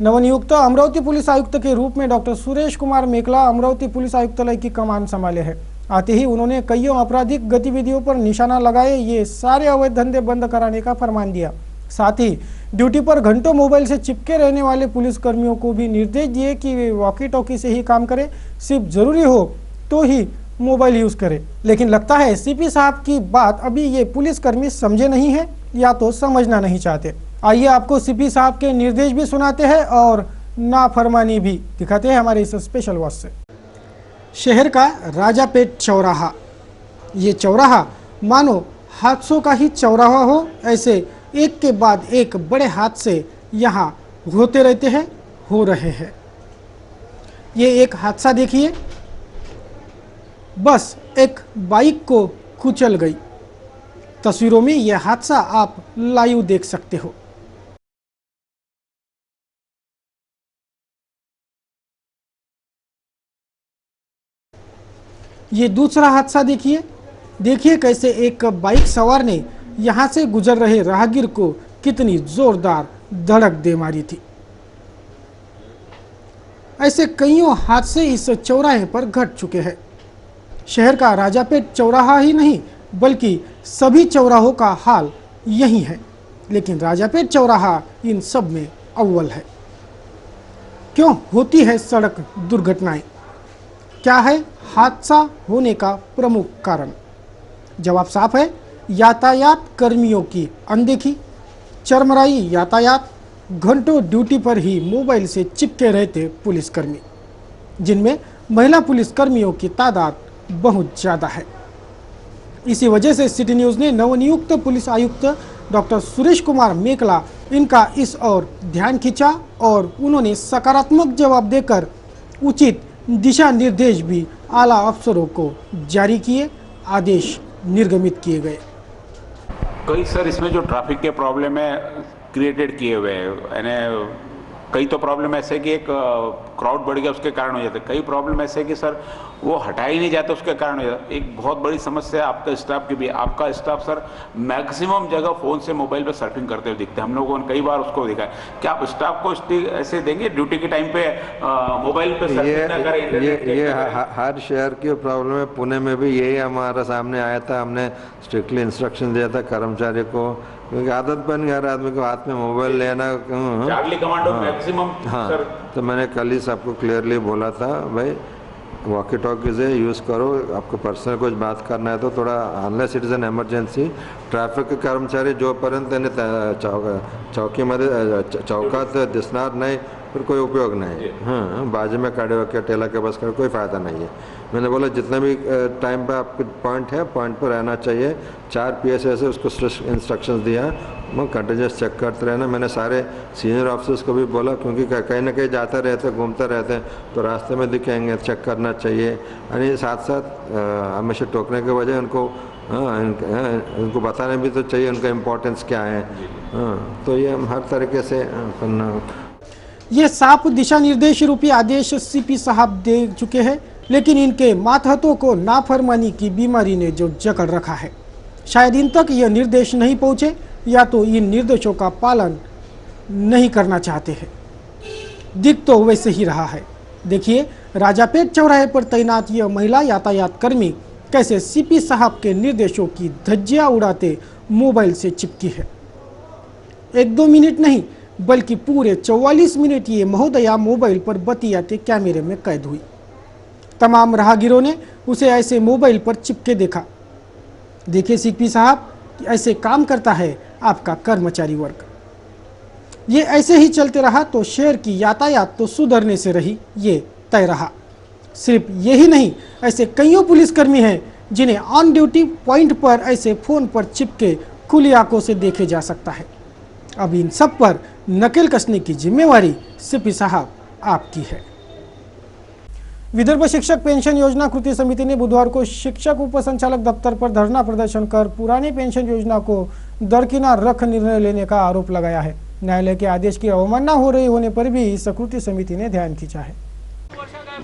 नवनियुक्त अमरावती पुलिस आयुक्त के रूप में डॉक्टर सुरेश कुमार मेकला अमरावती पुलिस आयुक्तालय की कमान संभाले हैं। आते ही उन्होंने कईयों आपराधिक गतिविधियों पर निशाना लगाए ये सारे अवैध धंधे बंद कराने का फरमान दिया। साथ ही ड्यूटी पर घंटों मोबाइल से चिपके रहने वाले पुलिसकर्मियों को भी निर्देश दिए कि वे वॉकी टॉकी से ही काम करें, सिर्फ जरूरी हो तो ही मोबाइल यूज करें। लेकिन लगता है सीपी साहब की बात अभी ये पुलिसकर्मी समझे नहीं है या तो समझना नहीं चाहते। आइए आपको सीपी साहब के निर्देश भी सुनाते हैं और नाफरमानी भी दिखाते हैं हमारे इस स्पेशल वॉच से। शहर का राजापेट चौराहा, ये चौराहा मानो हादसों का ही चौराहा हो, ऐसे एक के बाद एक बड़े हादसे यहाँ होते रहते हैं, हो रहे हैं। ये एक हादसा देखिए, बस एक बाइक को कुचल गई। तस्वीरों में यह हादसा आप लाइव देख सकते हो। ये दूसरा हादसा देखिए कैसे एक बाइक सवार ने यहां से गुजर रहे राहगीर को कितनी जोरदार धड़क दे मारी थी। ऐसे कईयों हादसे इस चौराहे पर घट चुके हैं। शहर का राजापेट चौराहा ही नहीं बल्कि सभी चौराहों का हाल यही है, लेकिन राजापेट चौराहा इन सब में अव्वल है। क्यों होती है सड़क दुर्घटनाएं? क्या है हादसा होने का प्रमुख कारण? जवाब साफ है, यातायात कर्मियों की अनदेखी, चरमराई यातायात, घंटों ड्यूटी पर ही मोबाइल से चिपके रहते पुलिसकर्मी, जिनमें महिला पुलिसकर्मियों की तादाद बहुत ज़्यादा है। इसी वजह से सिटी न्यूज़ ने नवनियुक्त पुलिस आयुक्त डॉक्टर सुरेश कुमार मेकला इनका इस ओर ध्यान खींचा और उन्होंने सकारात्मक जवाब देकर उचित दिशा निर्देश भी आला अफसरों को जारी किए, आदेश निर्गमित किए गए। कई सर इसमें जो ट्रैफिक के प्रॉब्लम है क्रिएटेड किए हुए हैं, यानी कई तो प्रॉब्लम ऐसे कि एक क्राउड बढ़ गया उसके कारण हो जाता है, कई प्रॉब्लम ऐसे है कि सर वो हटाया ही नहीं जाता उसके कारण हो जाता है। एक बहुत बड़ी समस्या आपका स्टाफ की भी, आपका स्टाफ सर मैक्सिमम जगह फ़ोन से मोबाइल पर सर्फिंग करते हुए दिखते हैं। हम लोगों ने कई बार उसको देखा है। क्या आप स्टाफ को ऐसे देंगे ड्यूटी के टाइम पे मोबाइल पर सर्फिंग ना करें? ये हर शहर की प्रॉब्लम है। पुणे में भी यही हमारा सामने आया था। हमने स्ट्रिक्टली इंस्ट्रक्शन दिया था कर्मचारी को, क्योंकि आदत बन गया हर आदमी को हाथ में मोबाइल लेना। Charlie commando maximum. हाँ, तो मैंने कल ही सबको क्लियरली बोला था, भाई वॉकी टॉकी से यूज़ करो, आपको पर्सनल कुछ बात करना है तो थोड़ा, unless it is an emergency. Traffic कर्मचारी जोपर्यंत त्यांनी चौकीमध्ये चौकात दिसणार नाही फिर कोई उपयोग नहीं। हाँ, बाजू में खड़े होकर ठेला के बस कर कोई फ़ायदा नहीं है। मैंने बोला जितना भी टाइम पे आपके पॉइंट है, पॉइंट पर रहना चाहिए। 4 PSA से उसको इंस्ट्रक्शंस दिया, मैं कंटिन्यूस चेक करते रहना। मैंने सारे सीनियर ऑफिसर्स को भी बोला, क्योंकि कहीं ना कहीं जाते रहते, घूमते रहते हैं, तो रास्ते में दिखेंगे, चेक करना चाहिए। यानी साथ साथ हमेशा टोकने के वजह उनको उनको बताने भी तो चाहिए उनका इम्पोर्टेंस क्या है। तो ये हम हर तरीके से करना। ये साफ दिशा निर्देश रूपी आदेश सीपी साहब दे चुके हैं, लेकिन इनके मातहतों को नाफरमानी की बीमारी ने जो जकड़ रखा है। शायद इन तक यह निर्देश नहीं पहुंचे या तो इन निर्देशों का पालन नहीं करना चाहते हैं। दिख तो वैसे ही रहा है। देखिए राजापेट चौराहे पर तैनात यह महिला यातायात कर्मी कैसे सीपी साहब के निर्देशों की धज्जियां उड़ाते मोबाइल से चिपकी है। 1-2 मिनट नहीं बल्कि पूरे 44 मिनट ये महोदया मोबाइल पर बतियाते कैमरे में कैद हुई। तमाम राहगीरों ने उसे ऐसे मोबाइल पर चिपके देखा। देखिए सीपी साहब, ऐसे काम करता है आपका कर्मचारी वर्ग। ये ऐसे ही चलते रहा तो शहर की यातायात तो सुधरने से रही, ये तय रहा। सिर्फ यही नहीं, ऐसे कईयों पुलिसकर्मी हैं जिन्हें ऑन ड्यूटी पॉइंट पर ऐसे फोन पर चिपके खुली आंखों से देखे जा सकता है। अब इन सब पर नकेल कसने की जिम्मेवारी सीपी साहब आपकी है। विदर्भ शिक्षक पेंशन योजना कृति समिति ने बुधवार को शिक्षक उपसंचालक दफ्तर पर धरना प्रदर्शन कर पुरानी पेंशन योजना को दरकिनार रख निर्णय लेने का आरोप लगाया है। न्यायालय के आदेश की अवमानना हो रही होने पर भी इस कृति समिति ने ध्यान खींचा है।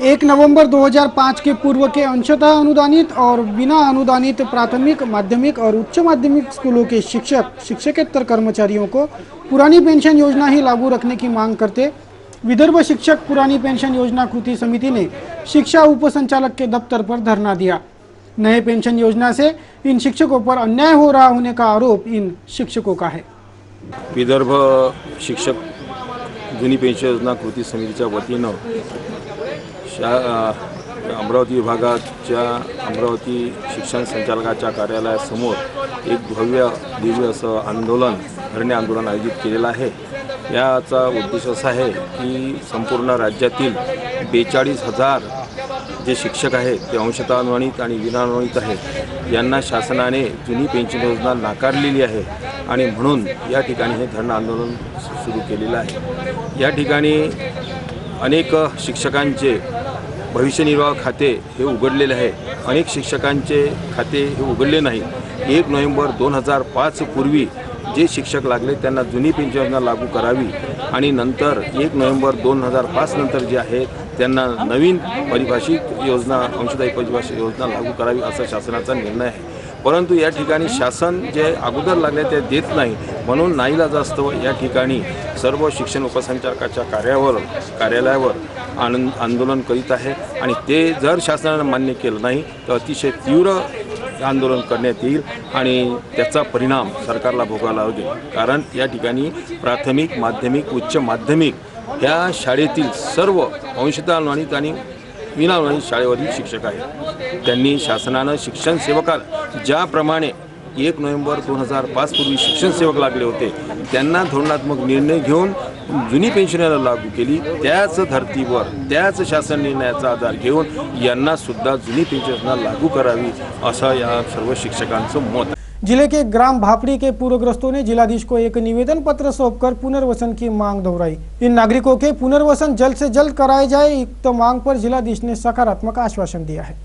1 नवंबर 2005 के पूर्व के अंशतः अनुदानित और बिना अनुदानित प्राथमिक, माध्यमिक और उच्च माध्यमिक स्कूलों के शिक्षक, शिक्षकेतर कर्मचारियों को पुरानी पेंशन योजना ही लागू रखने की मांग करते विदर्भ शिक्षक पुरानी पेंशन योजना कृति समिति ने शिक्षा उपसंचालक के दफ्तर पर धरना दिया। नए पेंशन योजना से इन शिक्षकों पर अन्याय हो रहा होने का आरोप इन शिक्षकों का है। विदर्भ शिक्षक जुनी पेन्शन योजना कृती समितीच्या वतीनं अमरावती विभागाच्या अमरावती शिक्षण संचालकाच्या कार्यालयासमोर एक भव्य दिव्य असं आंदोलन धरणे आंदोलन आयोजित केलेलं आहे। याचा उद्देश असा आहे की संपूर्ण राज्यातील 42,000 जे शिक्षक आहेत ते अंशतः अनुदानित आणि विनाअनुदानित आहेत, यांना शासनाने जुनी पेन्शन योजना नाकारलेली आहे आणि म्हणून या ठिकाणी हे धरणं आंदोलन सुरू केलेलं आहे। या ठिकाणी अनेक शिक्षकांचे भविष्य निर्वाह खाते हे उघडलेले आहे। अनेक शिक्षकांचे खाते हे उघडले नाही। 1 नोव्हेंबर 2005 पूर्वी जे शिक्षक लागले त्यांना जुनी पेन्शन योजना लागू करावी आणि नंतर 1 नोव्हेंबर 2005 नंतर जे आहेत त्यांना नवीन परिभाषित योजना अंशदायी परिभाषित योजना लागू करावी असा शासनाचा निर्णय आहे। परंतु या ठिकाणी शासन जे अगोदर लागले ते देत नाही, म्हणून नाईलाजास्तव या ठिकाणी सर्व शिक्षण उपसंचालकाच्या कार्यालयावर आंदोलन करीत आहे आणि ते जर शासनाने मान्य केलं नाही तर अतिशय तीव्र आंदोलन करण्यात येईल आणि त्याचा परिणाम सरकारला भोगावा लागेल। कारण या ठिकाणी प्राथमिक, माध्यमिक, उच्च माध्यमिक या शाळेतील सर्व अंशतः अनुदानित आणि विनाअनुदानित शाळेवरील शिक्षक आहेत। त्यांनी शासनानं शिक्षण सेवकाला ज्याप्रमाणे 1 नोव्हेंबर 2005 पूर्वी शिक्षण सेवक लागले होते त्यांना धोरणात्मक निर्णय घेऊन जुनी पेन्शन योजना लागू केली, त्याच धर्तीवर त्याच शासन निर्णयाचा आधार घेऊन यांना सुद्धा जुनी पेन्शन योजना लागू करावी असं या सर्व शिक्षकांचं मत। जिले के ग्राम भापड़ी के पूरग्रस्तों ने जिलाधीश को एक निवेदन पत्र सौंपकर पुनर्वसन की मांग दोहराई। इन नागरिकों के पुनर्वसन जल्द से जल्द कराए जाए, उक्त मांग पर जिलाधीश ने सकारात्मक आश्वासन दिया है।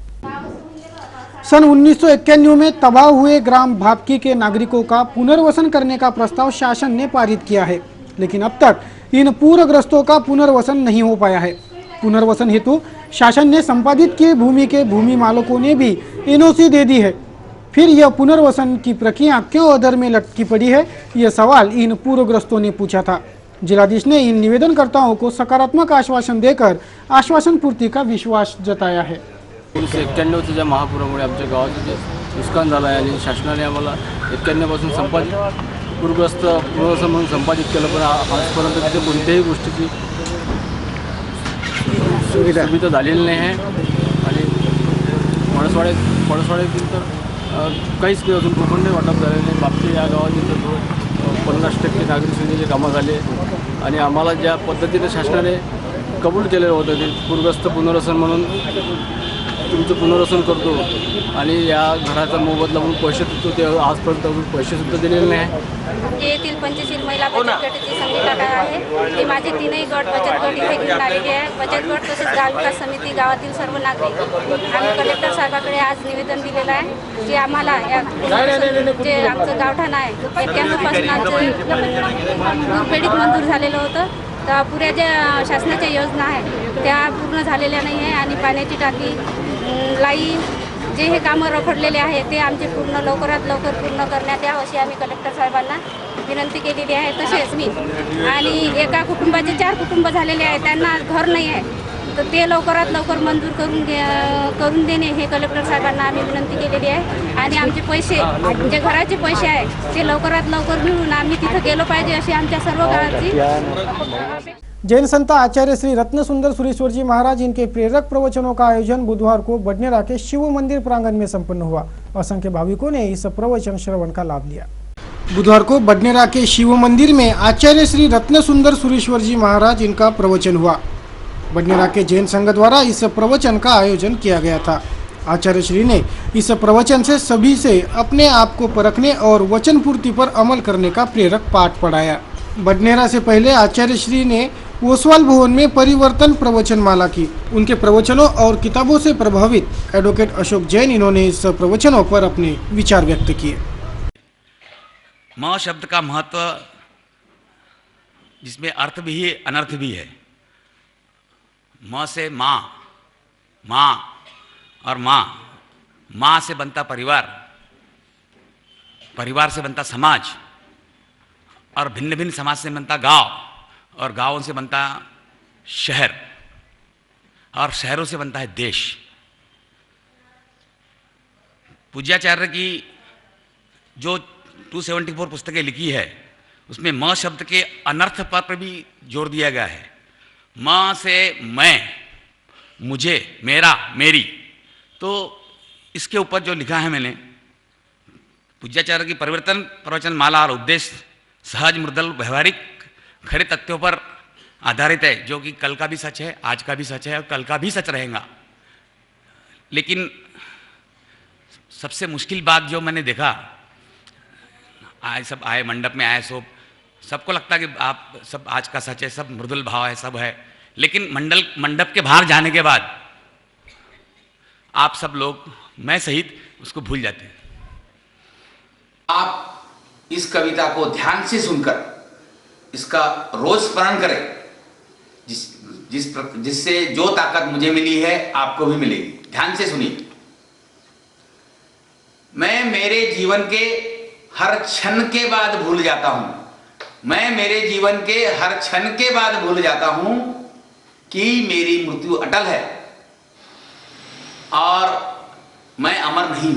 सन 1991 में तबाह हुए ग्राम भापकी के नागरिकों का पुनर्वसन करने का प्रस्ताव शासन ने पारित किया है, लेकिन अब तक इन पूरग्रस्तों का पुनर्वसन नहीं हो पाया है। पुनर्वसन हेतु शासन ने संपादित किए भूमि के भूमि मालिकों ने भी एनओसी दे दी है, फिर यह पुनर्वसन की प्रक्रिया क्यों अधर में लटकी पड़ी है, यह सवाल इन पूरग्रस्तों ने पूछा था। जिलाधीश ने इन निवेदनकर्ताओं को सकारात्मक आश्वासन देकर आश्वासन पूर्ति का विश्वास जताया है। 1991च्या महापुरामुळे आमच्या गावात नुकसान झालं आहे आणि शासनाने आम्हाला 91 पासून संपादित पूरग्रस्त पुनर्वसन म्हणून संपादित केलं, पण आजपर्यंत तिथे कोणत्याही गोष्टीची सुविधा झालेली नाही आहे आणि पळसवाड्यातील तर काहीच अजून भूखंड वाटप झालेलं नाही। बापती या गावातील तर 50% नागरिक सुविधेचे कामं झाले आणि आम्हाला ज्या पद्धतीने शासनाने कबूल केलेलं होतं ते पूरग्रस्त पुनर्वसन म्हणून तुमचं पुनर्वसन करतो आणि या घराचा मोबदला म्हणून पैसे देतो, ते आजपर्यंत अजून पैसेसुद्धा दिलेले नाही। येथील पंचशील महिला बचत गटाची संघटना आहे, ते माझे 3ही गट बचत गट इथे घेऊन आलेले आहे। बचत गट तसेच गाव विकास समिती गावातील सर्व नागरिक आम्ही कलेक्टर साहेबांकडे आज निवेदन दिलेलं आहे की आम्हाला या जे आमचं गावठाण आहे 91 पासून आमचं पेडीत मंजूर झालेलं होतं, तर पुऱ्या ज्या शासनाच्या योजना आहेत त्या पूर्ण झालेल्या नाही आहे आणि पाण्याची टाकी, लाईन जे हे कामं रखडलेले आहे ते आमचे पूर्ण लवकरात लवकर पूर्ण करण्यात यावं अशी आम्ही कलेक्टर साहेबांना विनंती केलेली आहे। तसेच मी आणि एका कुटुंबाचे 4 कुटुंब झालेले आहेत, त्यांना घर नाही आहे, तर ते लवकरात लवकर मंजूर करून देणे हे कलेक्टर साहेबांना आम्ही विनंती केलेली आहे आणि आमचे पैसे जे घराचे पैसे आहे ते लवकरात लवकर मिळून आम्ही तिथं गेलो पाहिजे अशी आमच्या सर्व गावाची। जैन संत आचार्य श्री रत्नसुंदर सुरेश्वर जी महाराज इनके प्रेरक प्रवचनों का आयोजन बुधवार को बडनेरा के शिव मंदिर प्रांगण में संपन्न हुआ। असंख्य भाविकों ने इस प्रवचन श्रवण का लाभ लिया। बुधवार को बडनेरा के शिव मंदिर में आचार्य श्री रत्नसुंदर सुरेश्वर जी महाराज इनका प्रवचन हुआ। बडनेरा के जैन संघ द्वारा इस प्रवचन का आयोजन किया गया था। आचार्य श्री ने इस प्रवचन से सभी से अपने आप को परखने और वचन पूर्ति पर अमल करने का प्रेरक पाठ पढ़ाया। बडनेरा से पहले आचार्य श्री ने ओसवाल भवन में परिवर्तन प्रवचन माला की। उनके प्रवचनों और किताबों से प्रभावित एडवोकेट अशोक जैन इन्होंने इस प्रवचनों पर अपने विचार व्यक्त किए। माँ शब्द का महत्व, जिसमें अर्थ भी है अनर्थ भी है। माँ से माँ, माँ और माँ, माँ से बनता परिवार, परिवार से बनता समाज और भिन्न भिन्न समाज से बनता गांव और गांवों से बनता शहर, और शहरों से बनता है देश। पूज्याचार्य की जो 274 पुस्तकें लिखी है उसमें म शब्द के अनर्थ पर भी जोर दिया गया है। म से मैं, मुझे, मेरा, मेरी। तो इसके ऊपर जो लिखा है मैंने, पूज्याचार्य की परिवर्तन प्रवचन माला और उद्देश्य सहज, मृदुल, व्यवहारिक, खरे तथ्यों पर आधारित है, जो कि कल का भी सच है, आज का भी सच है और कल का भी सच रहेगा। लेकिन सबसे मुश्किल बात जो मैंने देखा, सब आए मंडप में आए, सबको लगता कि आप सब आज का सच है, सब मृदुल भाव है, सब है, लेकिन मंडप के बाहर जाने के बाद आप सब लोग, मैं सहित, उसको भूल जाते हैं। आप इस कविता को ध्यान से सुनकर इसका रोज स्मरण करें, जिससे जो ताकत मुझे मिली है आपको भी मिलेगी। ध्यान से सुनिए। मैं मेरे जीवन के हर क्षण के बाद भूल जाता हूं, मैं मेरे जीवन के हर क्षण के बाद भूल जाता हूं कि मेरी मृत्यु अटल है और मैं अमर नहीं।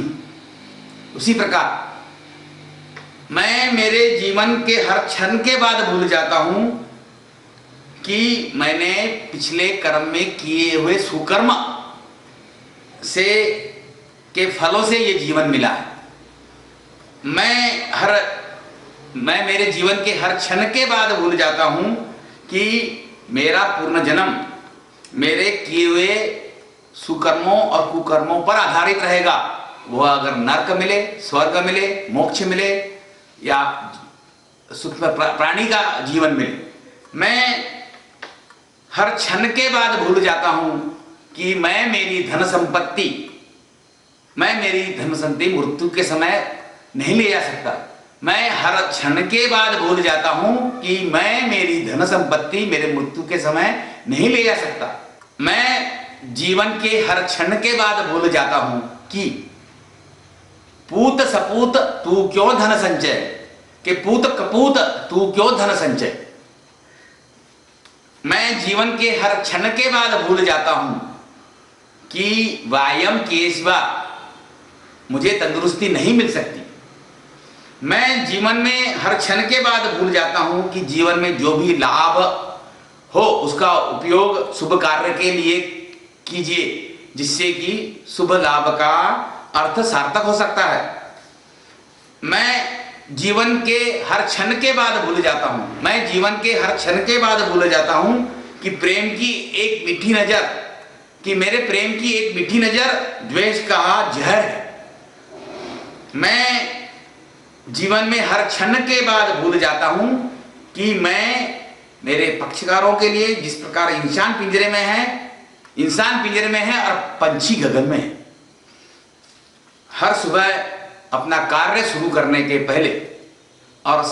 उसी प्रकार मैं मेरे जीवन के हर क्षण के बाद भूल जाता हूं कि मैंने पिछले कर्म में किए हुए सुकर्म से के फलों से ये जीवन मिला है। मैं मेरे जीवन के हर क्षण के बाद भूल जाता हूं कि मेरा पूर्ण जन्म मेरे किए हुए सुकर्मों और कुकर्मों पर आधारित रहेगा। वह अगर नरक मिले, स्वर्ग मिले, मोक्ष मिले या सूक्ष्म प्राणी का जीवन मिले, मैं हर क्षण के बाद भूल जाता हूं कि मैं मेरी धन संपत्ति मृत्यु के समय नहीं ले जा सकता। मैं हर क्षण के बाद भूल जाता हूं कि मैं मेरी धन संपत्ति मेरे मृत्यु के समय नहीं ले जा सकता। मैं जीवन के हर क्षण के बाद भूल जाता हूं कि पूत सपूत तू क्यों धन संचय, कि पूत कपूत तू क्यों धन संचय। मैं जीवन के हर क्षण के बाद भूल जाता हूं कि वायम के सिवा मुझे तंदुरुस्ती नहीं मिल सकती। मैं जीवन में हर क्षण के बाद भूल जाता हूं कि जीवन में जो भी लाभ हो उसका उपयोग शुभ कार्य के लिए कीजिए, जिससे कि शुभ लाभ का अर्थ सार्थक हो सकता है। मैं जीवन के हर क्षण के बाद भूल जाता हूं, मैं जीवन के हर क्षण के बाद भूल जाता हूं कि प्रेम की एक मीठी नजर, कि मेरे प्रेम की एक मीठी नजर द्वेष का जहर है। मैं जीवन में हर क्षण के बाद भूल जाता हूं कि मैं मेरे पक्षकारों के लिए जिस प्रकार इंसान पिंजरे में है और पंछी गगन में है। हर सुबह अपना कार्य शुरू करने के पहले और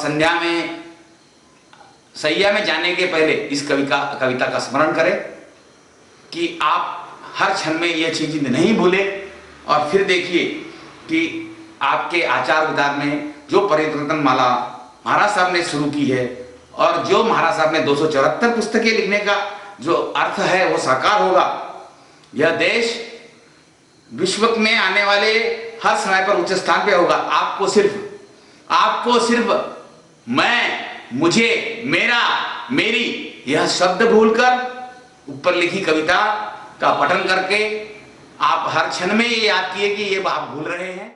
सैया में जाने के पहले इस कविता का स्मरण करें कि आप हर क्षण में यह चीज नहीं भूले। और फिर देखिए कि आपके आचार विचार में जो परिवर्तन माला महाराज साहब ने शुरू की है और जो महाराज साहब ने 274 पुस्तकें लिखने का जो अर्थ है वो साकार होगा। यह देश विश्व में आने वाले हर समय पर उच्च स्थान पे होगा। आपको सिर्फ मैं, मुझे, मेरा, मेरी यह शब्द भूलकर ऊपर लिखी कविता का पठन करके आप हर क्षण में ये याद किए कि ये आप भूल रहे हैं।